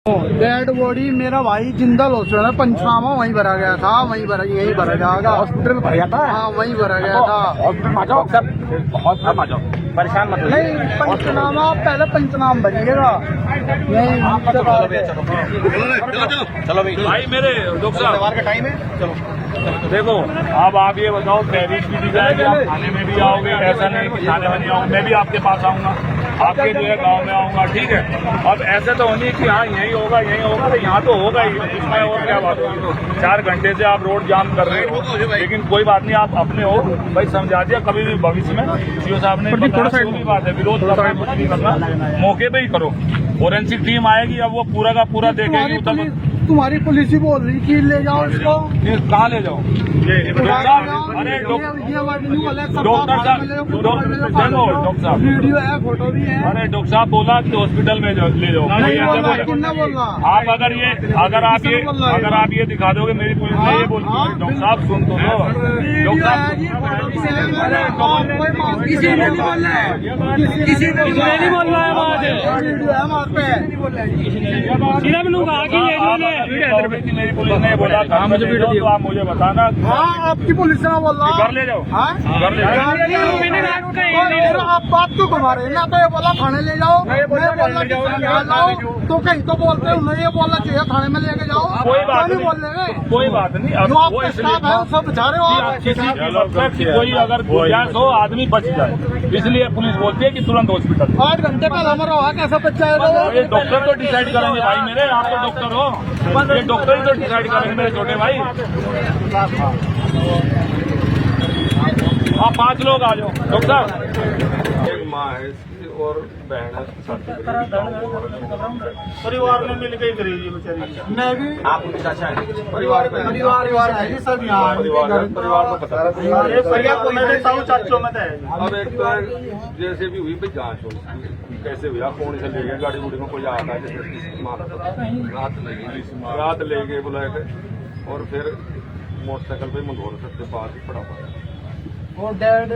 Dead body मेरा भाई Jindal hospital में पंचनामा वहीं भरा गया था, यहीं भरा जाएगा। हॉस्पिटल में भर गया था। हाँ वहीं भरा गया था। परेशान मत नहीं पंचनामा पहले पंचनामा भरिएगा। चलो भाई मेरे डॉक्टर साहब का टाइम है। चलो देखो अब आप ये बताओ, तहरीर भी दी जाएगी, आप थाने में भी आओगे, ऐसा नहीं कि थाने में नहीं आऊँगा, मैं भी आपके पास आऊँगा, आपके जो है गांव में आऊँगा, ठीक है। अब ऐसे तो नहीं कि हाँ यही होगा तो यहाँ तो होगा ही, इसमें और क्या बात होगी। 4 घंटे से आप रोड जाम कर रहे हो, लेकिन कोई बात नहीं, आप अपने हो भाई, समझा दिया। कभी भी भविष्य में सीओ साहब ने बात है, विरोध कर रहे हैं, कुछ नहीं करना, मौके पे ही करो। फोरेंसिक टीम आएगी, अब वो पूरा का पूरा देखेगी। तुम्हारी पुलिस ही बोल रही कि ले जाओ इसको। कहाँ ले जाओ? अरे डॉक्टर साहब वीडियो है, फोटो भी है। अरे डॉक्टर साहब बोला कि हॉस्पिटल में ले जाओ। आप अगर आप ये दिखा दोगे, मेरी पुलिस ने ये बोल, डॉक्टर साहब सुन तो दो। किसी ने नहीं बोल रहा है, किसी ने नहीं बोल रहा है। वीडियो है वहाँ पे, मेरी पुलिस ने बोला था मुझे वीडियो, तो आप मुझे बताना। हाँ आपकी पुलिस ने बोल रहा घर ले जाओ। घर ले जाओ। आप बात क्यों घुमा रहे हैं? ना तो ये बोला थाने ले जाओ, मैं बोला जाओ, तो कहीं तो बोलते हैं उन्हें ये बोलना चाहिए थाने में लेके जाओ। कोई बात नहीं, बोल रहे हैं, कोई बात नहीं। जो आपका स्टाफ है सब बचा रहे हो आप। कोई अगर गुंजाइश हो आदमी बच जाए, इसलिए पुलिस बोलती है कि तुरंत हॉस्पिटल। 8 घंटे पहले हमारा वहाँ कैसा बच्चा है? ये डॉक्टर तो डिसाइड करेंगे भाई मेरे, आप तो डॉक्टर हो, ये डॉक्टर ही तो डिसाइड करेंगे मेरे छोटे भाई। आप 5 लोग आ जाओ डॉक्टर साहब। एक माँ है इसकी और बहन है, परिवार में मिल के करेगी बेचारी। मैं भी आप उनके चाचा हैं। परिवार का परिवार है जी सब यहाँ। परिवार को पता चाचों में अब एक तो जैसे भी हुई भाई जांच हो इसकी, कैसे हुआ, कौन से ले गए, गाड़ी गुड़ी में कोई आता है, जैसे रात ले गए बुलाए थे, और फिर मोटरसाइकिल पे मंगोर सकते पास ही पड़ा पड़ा। वो डेड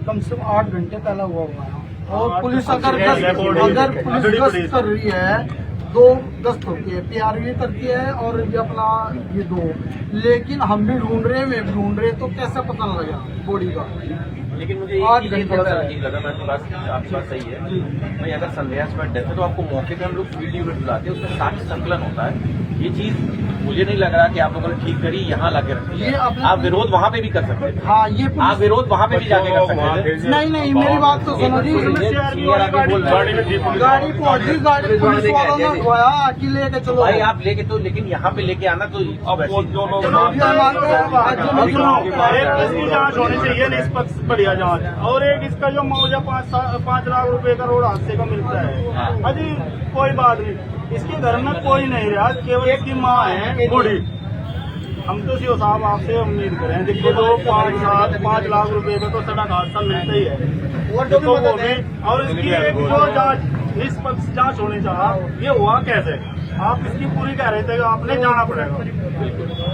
कम से कम 8 घंटे पहले हुआ है। और पुलिस अगर पुलिस गश्त कर रही है, 2 गश्त होती है, PRV करती है और ये अपना ये 2, लेकिन हम भी ढूंढ रहे हैं, वे भी ढूंढ रहे हैं, तो कैसे पता लगा बॉडी का? लेकिन मुझे ये थोड़ा सा अजीब लगा, मैं आपकी बात सही है भाई। अगर संदेहास्पद डेथ है तो आपको मौके पे हम लोग फील्ड यूनिट बुलाते हैं, उसमें साक्ष्य संकलन होता है। ये चीज मुझे नहीं लग रहा कि आप लोगों ने ठीक करी, यहाँ लाके रखी। आप विरोध वहाँ पे भी कर सकते थे। हाँ ये आप विरोध वहाँ पे भी जाके कर सकते थे। नहीं मेरी बात तो सुनो जी। गाड़ी पहुंची, गाड़ी पुलिस वालों ने उठवाया कि लेके चलो भाई, आप लेके तो, लेकिन यहाँ पे लेके आना तो अब जो लोग जांच होनी चाहिए, निष्पक्ष बढ़िया जांच। और एक इसका जो मुआवजा 5 लाख रुपए का रोड हादसे का मिलता है, अजी कोई बात नहीं, इसके घर में कोई नहीं रहा, केवल इसकी माँ है बूढ़ी। हम तो सीओ साहब आपसे उम्मीद करें, देखो तो 5 लाख रुपए का तो सड़क हादसा मिलता ही है, और देखो वो भी। और इसकी एक जो जांच, निष्पक्ष जांच होनी चाहिए, ये हुआ कैसे? आप इसकी पूरी कह रहे थे कि आपने जाना पड़ेगा।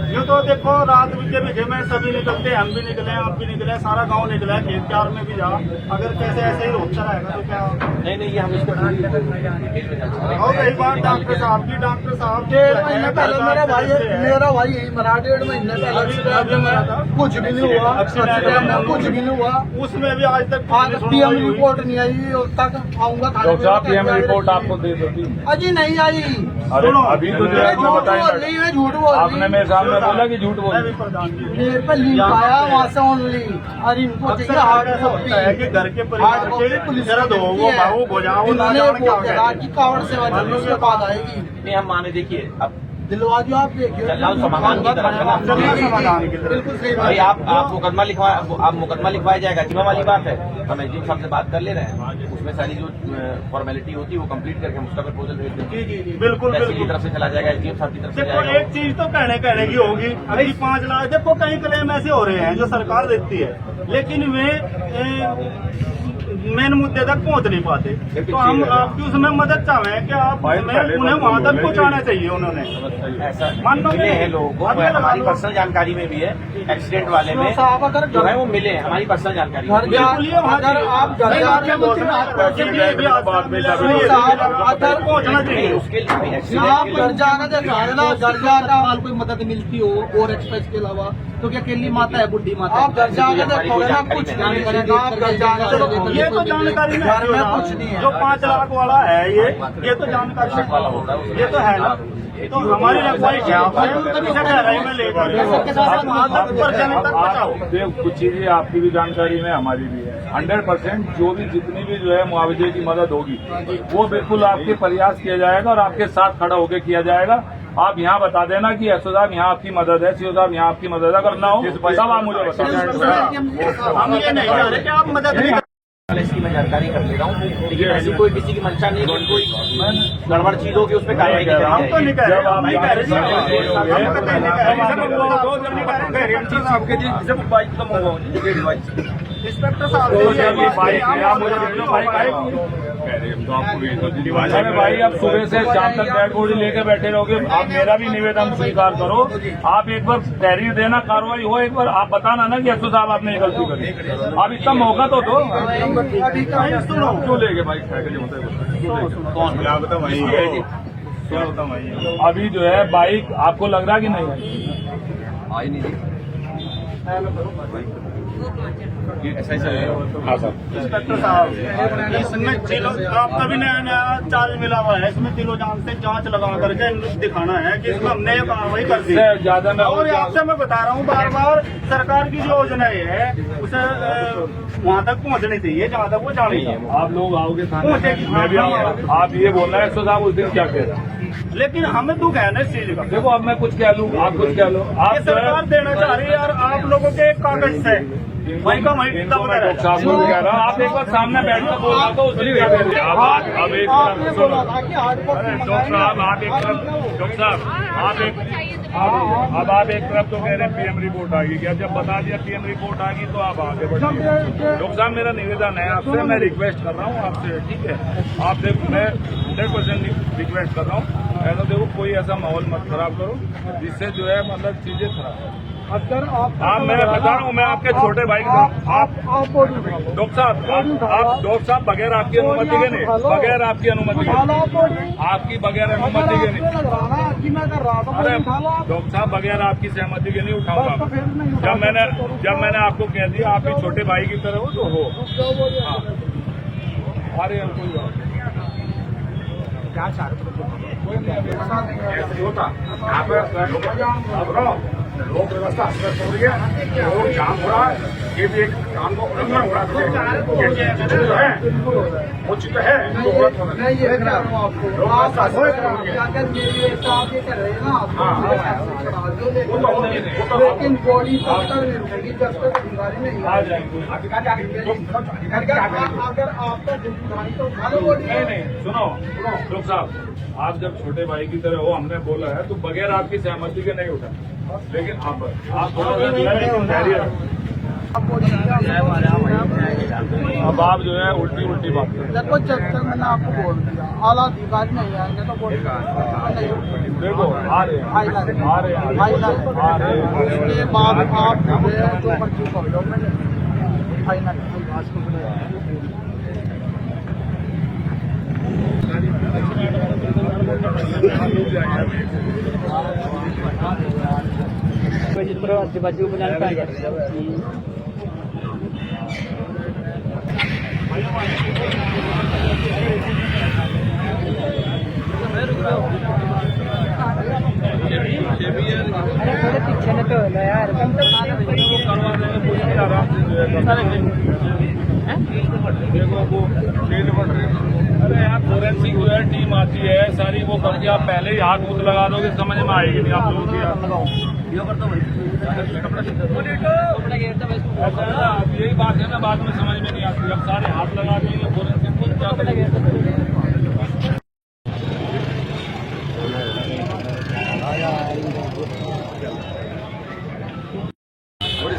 यूँ तो देखो रात बीचे में सभी निकलते हैं, हम भी निकले, आप भी निकले, सारा गांव निकला है, खेत क्यार में भी जा। अगर कैसे ऐसे ही रोकता रहेगा तो क्या? नहीं ये हम इसको और रही बात डॉक्टर साहब की, डॉक्टर साहब 1.5 महीने पहले मेरा भाई यही मरा, 1.5 महीने पहले कुछ भी नहीं हुआ, कुछ भी नहीं हुआ। उसमें भी आज तक PM रिपोर्ट नहीं आई, और तक आऊंगा PM रिपोर्ट आपको दे देती। अजी नहीं आई। अरे अभी तो झूठ बोल आपने मेरे सामने बोला कि झूठ बोल। मेरे पे लिंक आया वहाँ से ओनली। अरे इनको चाहिए हार्ड कॉपी घर के परिवार के पुलिस दर्द हो, वो भाव हो जाओ, इन्होंने बोला कि कावड़ सेवा उसके बाद आएगी। नहीं हम माने, देखिए अब दिलवा जो आप देखिए समाधान की तरफ है ना। बिल्कुल सही भाई आप मुकदमा लिखवाया जाएगा, जीवा वाली बात है। हम एसडीएम साहब से बात कर ले रहे हैं, उसमें सारी जो फॉर्मेलिटी होती है वो कंप्लीट करके हम उसका प्रपोजल भेज देंगे। जी बिल्कुल की तरफ से चला जाएगा, एसडीएम साहब की तरफ से देखो जाएगा। एक चीज तो कहने की होगी, अभी 5 लाख, देखो कई क्लेम ऐसे हो रहे हैं जो सरकार देती है, लेकिन वे मेन मुद्दे तक पहुंच नहीं पाते। तो हम आपकी उसमें मदद चाहें कि आप उन्हें वहां तक पहुंचाना चाहिए। उन्होंने ऐसा मान लो मिले हैं लोगों को, हमारी पर्सनल जानकारी में भी है, एक्सीडेंट वाले में साहब अगर जो है वो मिले हैं, हमारी पर्सनल जानकारी में। घर जा अगर आप घर जा रहे हो अगर पहुंचना चाहिए। उसके लिए आप घर जाना चाहते हैं ना, घर जाना कोई मदद मिलती हो और एक्सप्रेस के अलावा तो क्या अकेली माता है, बुढ़ी माता आप घर जाके देखोगे ना कुछ नहीं करेगा। आप घर जाके ये तो जानकारी घर में कुछ नहीं है। जो 5 लाख वाला है ये तो जानकारी वाला होता है, ये तो है ना। तो हमारी रखवाई क्या में लेकर बचाओ। कुछ चीजें आपकी भी जानकारी में, हमारी भी है। 100% जो भी जितनी भी जो है मुआवजे की मदद होगी वो बिल्कुल आपके प्रयास किया जाएगा और आपके साथ खड़ा होकर किया जाएगा। आप यहाँ बता देना कि एसओ साहब यहाँ आपकी मदद है, सीओ साहब यहाँ आपकी मदद है। अगर ना हो तब आप मुझे बता हम ये नहीं चाह रहे कि आप मदद नहीं इसकी मैं जानकारी कर ले रहा हूँ, लेकिन ऐसी कोई किसी की मंशा नहीं कि कोई गड़बड़ चीज होगी उस पर कार्रवाई की हम तो जाए। नहीं कह रहे, हम नहीं कह रहे। इंस्पेक्टर साहब अरे भाई अब सुबह से शाम तक डेड बॉडी लेके बैठे रहोगे। आप मेरा भी निवेदन स्वीकार करो, आप एक बार तहरीर देना, कार्रवाई हो, एक बार आप बताना ना कि एसओ साहब आपने ये गलती करी। आप इतना मौका तो दो। सुनो क्यों लेके भाई अभी जो है बाइक आपको लग रहा कि नहीं है? इंस्पेक्टर साहब इसमें दिलो आपका भी नया नया चार्ज मिला हुआ है। इसमें दिलो जान से जांच लगा करके दिखाना है कि इसमें हमने ये कार्रवाई कर दी। ज्यादा मैं और आपसे मैं बता रहा हूँ बार बार, सरकार की जो योजना है उसे वहाँ तक पहुँचनी चाहिए जहाँ तक वो जानी है। आप लोग आओगे थाने, मैं भी आऊंगा। आप ये बोलना है एसओ साहब उस दिन क्या कह रहे हैं? लेकिन हमें दुख है ना इस चीज का। देखो अब मैं कुछ कह लूँ, आप कुछ कह लो। ये आप सरकार देना चाह रही है और आप लोगों के एक कागज से वही का वही इनको मैं डॉक्टर साहब को कह रहा हूँ, आप एक बार सामने बैठकर बोल रहा तो उस दिन क्या कह रहे हैं? अब एक तरफ सुनो, डॉक्टर साहब आप एक तरफ, डॉक्टर साहब आप एक अब आप एक तरफ तो कह रहे हैं पीएम रिपोर्ट आ गई। क्या जब बता दिया पीएम रिपोर्ट आ गई तो आप आगे बढ़िए। डॉक्टर साहब मेरा निवेदन है आपसे, मैं रिक्वेस्ट कर रहा हूँ आपसे, ठीक है? आपसे मैं 100% रिक्वेस्ट कर रहा हूँ, ऐसा देखो कोई ऐसा माहौल मत खराब करो जिससे जो है मतलब चीजें खराब हो। अगर आप मैं बता रहा हूँ, मैं आपके छोटे भाई को आप डॉक्टर साहब बगैर आपकी अनुमति के नहीं, बगैर आपकी अनुमति के, आपकी बगैर अनुमति के नहीं। अरे डॉक्टर साहब बगैर आपकी सहमति के नहीं उठाऊंगा। जब मैंने आपको कह दिया आप भी छोटे भाई की तरह हो तो हो। अरे कोई बात क्या चाह लोक व्यवस्था अस्त हो रही है, रोड जाम हो रहा है, ये भी एक काम को उल्लंघन हो रहा है, उचित है इनको मैं ये कह रहा हूँ आपको, आप अगर मेरी साथ ये कर रहे हैं ना, लेकिन बॉडी तब तक नहीं रुकेगी जब तक अधिकारी नहीं आ जाएंगे। अगर आपका जिम्मेदारी तो उठा लो बॉडी। नहीं सुनो डॉक्टर साहब, आप जब छोटे भाई की तरह हो, हमने बोला है तो बगैर आपकी सहमति के नहीं उठा, लेकिन आप थोड़ा धैर्य अब आप जो है उल्टी बात करें। देखो जब तक मैंने आपको बोल दिया आला अधिकारी नहीं आएंगे तो बोल देखो आ रहे उसके बाद आप जो मर्जी कर लो, फाइनल अरे यार फोरेंसिक जो है टीम आती है सारी, वो करके आप पहले ही हाथ मुँह लगा दोगे, समझ में आएगी नहीं आप लोगों की। अब यही बात है ना, बाद में समझ में नहीं आती। अब सारे हाथ लगा देंगे फोरेंसिक को, क्या करेंगे?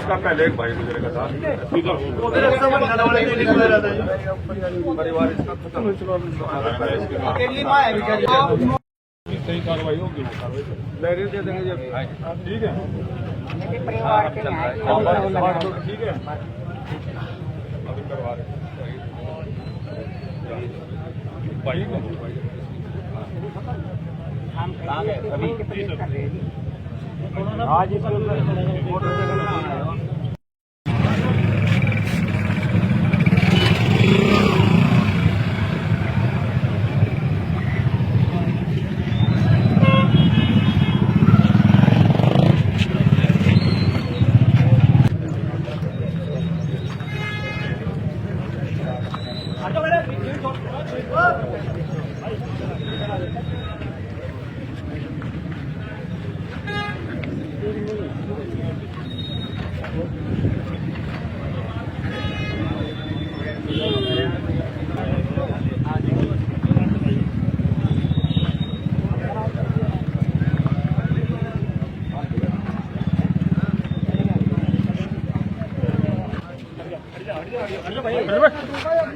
इसका पहले एक भाई गुजरेगा था वो फिर रक्षाबंधन वाले दिन निकला रहता है। परिवार इसका खत्म अकेली माँ है बेचारी। सही कार्रवाई होगी बैरियर दे देंगे जब ठीक है ठीक है अभी करवा रहे भाई को आज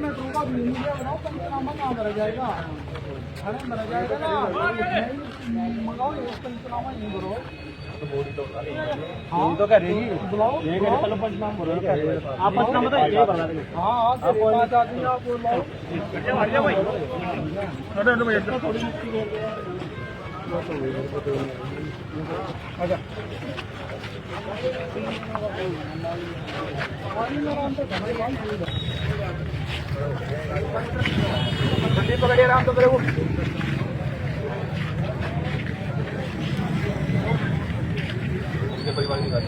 मेट्रो का मीडिया बनाओ, पंचनामा कहाँ भरा जाएगा? अरे भरा जाएगा ना, मंगाओ ये पंचनामा नहीं करो। हाँ तो करेगी, बुलाओ चलो पंचनामा करो। आप पंचनामा तो ये बना देंगे। हाँ हाँ आप आदमी आप बुलाओ। अच्छा पकड़िए आराम तो करे वो परिवार की बात